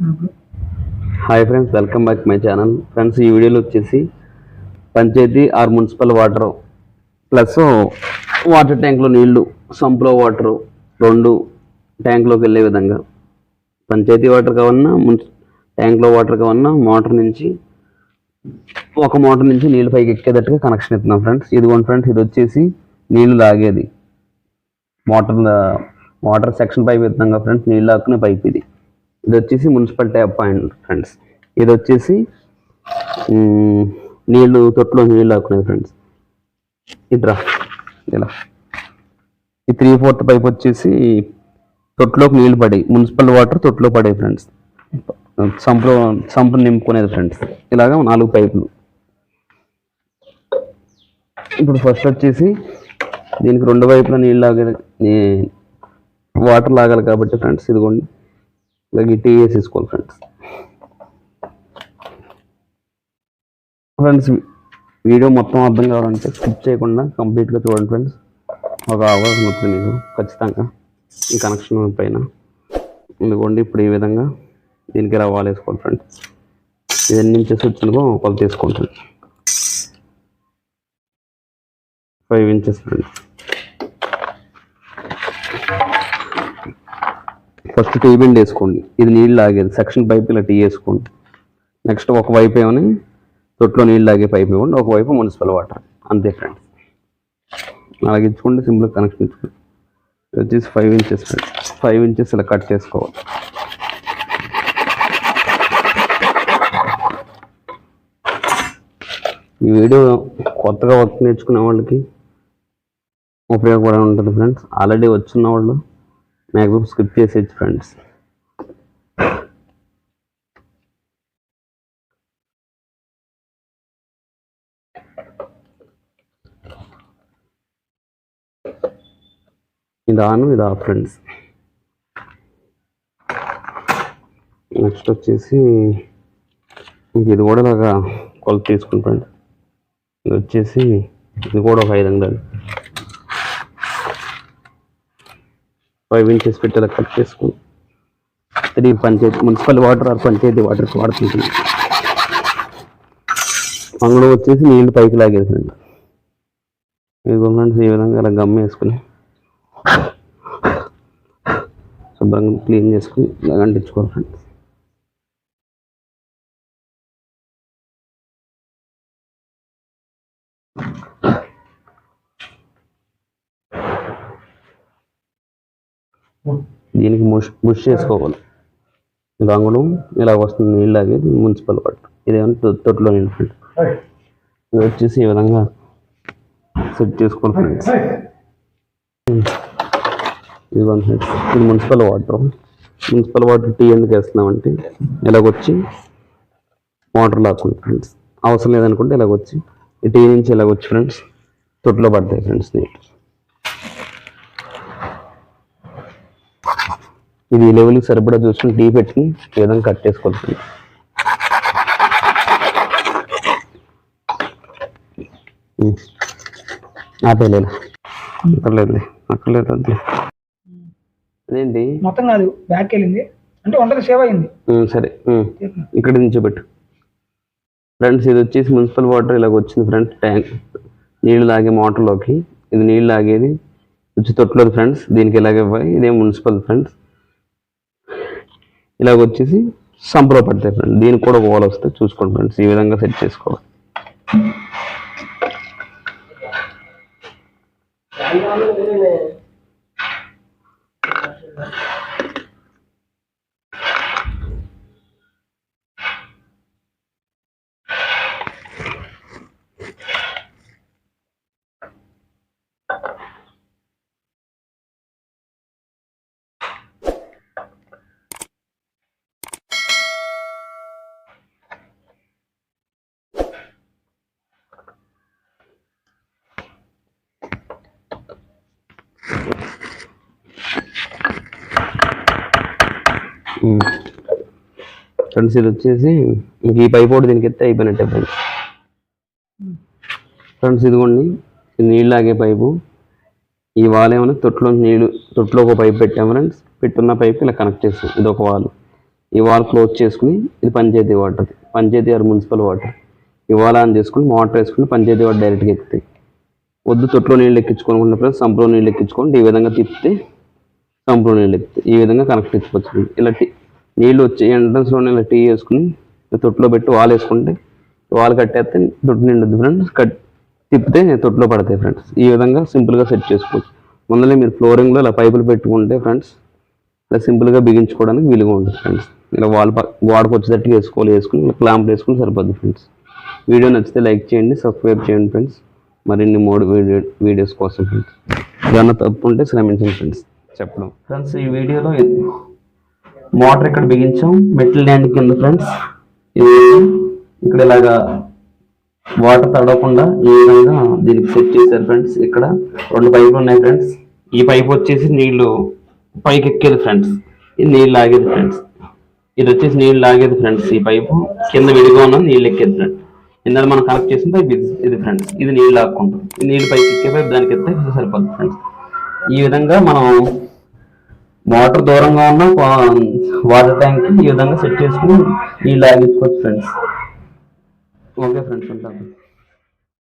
Hi friends, welcome back my channel. Friends, ఈ వీడియోలో వచ్చేసి panchayat or municipal water plus water ట్యాంక్లో నీళ్లు, సంప్లో వాటర్ రెండు ట్యాంక్లోకి వెళ్ళే విధంగా పంచాయతీ వాటర్ కావన్నా ట్యాంక్లో వాటర్ కావన్నా ఒక మోటార్ నుంచి నీళ్ళు పైకి ఎక్కేటట్టుగా కనెక్షన్ ఇస్తున్నాం ఫ్రెండ్స్. ఇదిగోండి ఫ్రెండ్స్, ఇది వచ్చేసి నీళ్లు లాగేది వాటర్ సెక్షన్ పైప్ ఇస్తున్నాం కదా ఫ్రెండ్స్, నీళ్ళు లాక్కునే పైప్ ఇది వచ్చేసి మున్సిపల్ ట్యాప్ పాయింట్ ఫ్రెండ్స్. ఇది వచ్చేసి నీళ్ళు తొట్టులో నీళ్ళు లాక్కునేది ఫ్రెండ్స్. ఇట్రా ఇలా ఈ 3/4 పైప్ వచ్చేసి తొట్టులోకి నీళ్ళు పడాయి, మున్సిపల్ వాటర్ తొట్టులో పడాయి ఫ్రెండ్స్. సంపులు నింపుకునేది ఫ్రెండ్స్. ఇలాగా 4 పైపులు. ఇప్పుడు ఫస్ట్ వచ్చేసి దీనికి 2 వైపులా నీళ్ళు లాగేది, వాటర్ లాగాలి కాబట్టి ఫ్రెండ్స్ ఇదిగోండి ఇలా గిట్టి వేసేసుకోవాలి ఫ్రెండ్స్. వీడియో మొత్తం అర్థం కావాలంటే స్కిప్ చేయకుండా కంప్లీట్గా చూడండి ఫ్రెండ్స్. ఒక అవగాహన వస్తుంది మీకు ఖచ్చితంగా ఈ కనెక్షన్ పైన. ఇదిగోండి ఇప్పుడు ఈ విధంగా దీనికి ఇలా వాల్ వేసుకోవాలి ఫ్రెండ్స్. ఇది ఎన్ని ఇంచెస్ వచ్చిందో కొలత తీసుకోండి friends. 5 inches friends. First T bend వేసుకోండి, ఇది నీళ్ళు లాగేది సెక్షన్ పైప్ ఇలా టీ వేసుకోండి. నెక్స్ట్ ఒకవైపు ఏమని తొట్లో నీళ్ళు లాగే పైప్ ఇవ్వండి, ఒకవైపు మున్సిపల్ వాటర్, అంతే ఫ్రెండ్స్. అలాగే ఇచ్చుకోండి, సింపుల్ కనెక్షన్ ఇచ్చుకోండి. ఇది వచ్చేసి 5 ఇంచెస్ ఫ్రెండ్స్. 5 ఇంచెస్ ఇలా కట్ చేసుకోవాలి. ఈ వీడియో కొత్తగా వర్క్ నేర్చుకునే వాళ్ళకి ఉపయోగపడే ఉంటుంది ఫ్రెండ్స్. ఆల్రెడీ వచ్చిన వాళ్ళు మ్యాక్సిమం స్కిప్ చేసేయచ్చు ఫ్రెండ్స్. ఇది ఆఫ్ ఫ్రెండ్స్. నెక్స్ట్ వచ్చేసి ఇది కూడా ఇలాగా కొలత తీసుకుని ఫ్రెండ్స్. ఇది వచ్చేసి ఇది కూడా ఒక 5 అంగుళాలు 5 ఇంచెస్ పెట్టి ఇలా కట్ చేసుకుని ఇది మున్సిపల్ వాటర్ ఆర్ పంచాయతీ వాటర్కి వాడుతుంటుంది. అందులో వచ్చేసి నీళ్ళు పైకి లాగేది ఫ్రెండ్స్. ఇది ఫ్రెండ్స్ ఈ విధంగా ఇలా గమ్ వేసుకుని శుభ్రంగా క్లీన్ చేసుకుని ఇలా అంటించుకోవాలి ఫ్రెండ్స్. దీనికి బుష్ చేసుకోవాలి. గంగుళం ఇలా వస్తుంది నీళ్ళు లాగేది మున్సిపల్ వాటర్. ఇదేమన్నా తొట్టులో నీళ్ళు ఫ్రెండ్స్. ఇది వచ్చేసి ఈ విధంగా సెట్ చేసుకోవాలి ఫ్రెండ్స్. ఇది మున్సిపల్ వాటర్ టీ ఎందుకు వేస్తున్నామంటే ఇలాగొచ్చి వాటర్ లాక్కుంది ఫ్రెండ్స్. అవసరం లేదనుకుంటే ఇలాగొచ్చి ఈ టీ నుంచి ఇలాగొచ్చి ఫ్రెండ్స్ తొట్టులో పడతాయి ఫ్రెండ్స్ నీళ్ళు. ఇది లెవెల్కి సరిపడా చూసుకుని టీ పెట్టుకుని ఈ విధంగా కట్ చేసుకోవాలి ఫ్రెండ్స్. ఆపేలేదు అక్కర్లేదు అదేంటి మొత్తం కాదు, బ్యాక్ వెళ్ళింది అంటే వంటలు సేవ్ అయింది. సరే ఇక్కడ నుంచి పెట్టు ఫ్రెండ్స్. ఇది వచ్చేసి మున్సిపల్ వాటర్ ఇలాగ వచ్చింది ఫ్రెండ్స్. ట్యాంక్ నీళ్ళు లాగే మోటార్లోకి ఇది నీళ్ళు లాగేది వచ్చి తొట్టులోది ఫ్రెండ్స్. దీనికి ఇలాగే ఇవ్వాలి. ఇదే మున్సిపల్ ఫ్రెండ్స్. ఇలాగ వచ్చేసి సంపులో పడతాయి ఫ్రెండ్స్. దీనికి కూడా ఒక వాల్ వస్తే చూసుకోండి ఫ్రెండ్స్. ఈ విధంగా సెట్ చేసుకోవాలి. ఫ్రెండ్స్ ఇది వచ్చేసి ఈ పైప్ ఒకటి దీనికి ఎత్తే అయిపోయినట్టే ఫ్రెండ్స్. ఇదిగోండి ఇది నీళ్ళు ఆగే పైపు. ఈ వాల్ ఏమైనా తొట్టులో ఒక పైప్ పెట్టాము ఫ్రెండ్స్. పెట్టున్న పైప్ ఇలా కనెక్ట్ చేస్తాం. ఇది ఒక వాల్. ఈ వాల్ క్లోజ్ చేసుకుని ఇది panchayat water, panchayat or municipal water. ఈ వాల్ ఆన్ చేసుకుని మోటార్ వేసుకుని పంచాయతీ వాటర్ డైరెక్ట్గా ఎక్కుతాయి. వద్దు తొట్లో నీళ్ళు ఎక్కించుకోనుకున్న ప్లస్ సంపులో నీళ్ళు ఎక్కించుకోండి. ఈ విధంగా తిప్పితే సంపులో నీళ్ళు ఎక్కుతాయి. ఈ విధంగా కనెక్ట్ చేసుకోవచ్చు. ఇలా నీళ్ళు వచ్చి ఎంట్రన్స్లోనే ఇలా టీ వేసుకుని తొట్టులో పెట్టి వాల్ వేసుకుంటే వాల్ కట్టేస్తే తొట్టు నిండుద్ది ఫ్రెండ్స్. తిప్పితే తొట్టులో పడతాయి ఫ్రెండ్స్. ఈ విధంగా సింపుల్గా సెట్ చేసుకోవచ్చు. ముందరే మీరు ఫ్లోరింగ్లో ఇలా పైపులు పెట్టుకుంటే ఫ్రెండ్స్ ఇలా సింపుల్గా బిగించుకోవడానికి వీలుగా ఉంటుంది ఫ్రెండ్స్. ఇలా గోడకు వచ్చేటట్టుగా వేసుకుని ఇలా క్లాంప్ వేసుకుని సరిపోద్ది ఫ్రెండ్స్. వీడియో నచ్చితే లైక్ చేయండి, సబ్స్క్రైబ్ చేయండి ఫ్రెండ్స్. మరిన్ని వీడియోస్ కోసం ఫ్రెండ్స్. ఏదన్నా తప్పు ఉంటే శ్రమించండి ఫ్రెండ్స్ చెప్పడం. ఫ్రెండ్స్ ఈ వీడియోలో మోటార్ ఇక్కడ బిగించాం, మెటల్ ల్యాండ్ కింద ఫ్రెండ్స్. ఇది ఇక్కడ ఇలాగా వాటర్ తడవకుండా ఈ విధంగా దీనికి సెట్ చేశారు ఫ్రెండ్స్. ఇక్కడ 2 పైపులు ఉన్నాయి ఫ్రెండ్స్. ఈ పైప్ వచ్చేసి నీళ్లు పైకి ఎక్కేది ఫ్రెండ్స్, ఇది నీళ్ళు లాగేది ఫ్రెండ్స్. ఇది వచ్చేసి నీళ్ళు లాగేది ఫ్రెండ్స్. ఈ పైపు కింద విడిగా ఉన్న నీళ్ళు ఎక్కేది ఫ్రెండ్స్. ఇందులో మనం కనెక్ట్ చేసిన పైప్ ఇది ఫ్రెండ్స్. ఇది నీళ్ళు లాక్కుంటాం. ఈ నీళ్ళు పైకి ఎక్కే పైపు దానికి ఎత్తే సరిపోతుంది ఫ్రెండ్స్. ఈ విధంగా మనం మోటార్ దూరంగా ఉన్న వాటర్ ట్యాంక్ ఈ విధంగా సెట్ చేసుకుని నీళ్ళు లాగించుకోవచ్చు ఫ్రెండ్స్. ఓకే ఫ్రెండ్స్ ఉంటాను.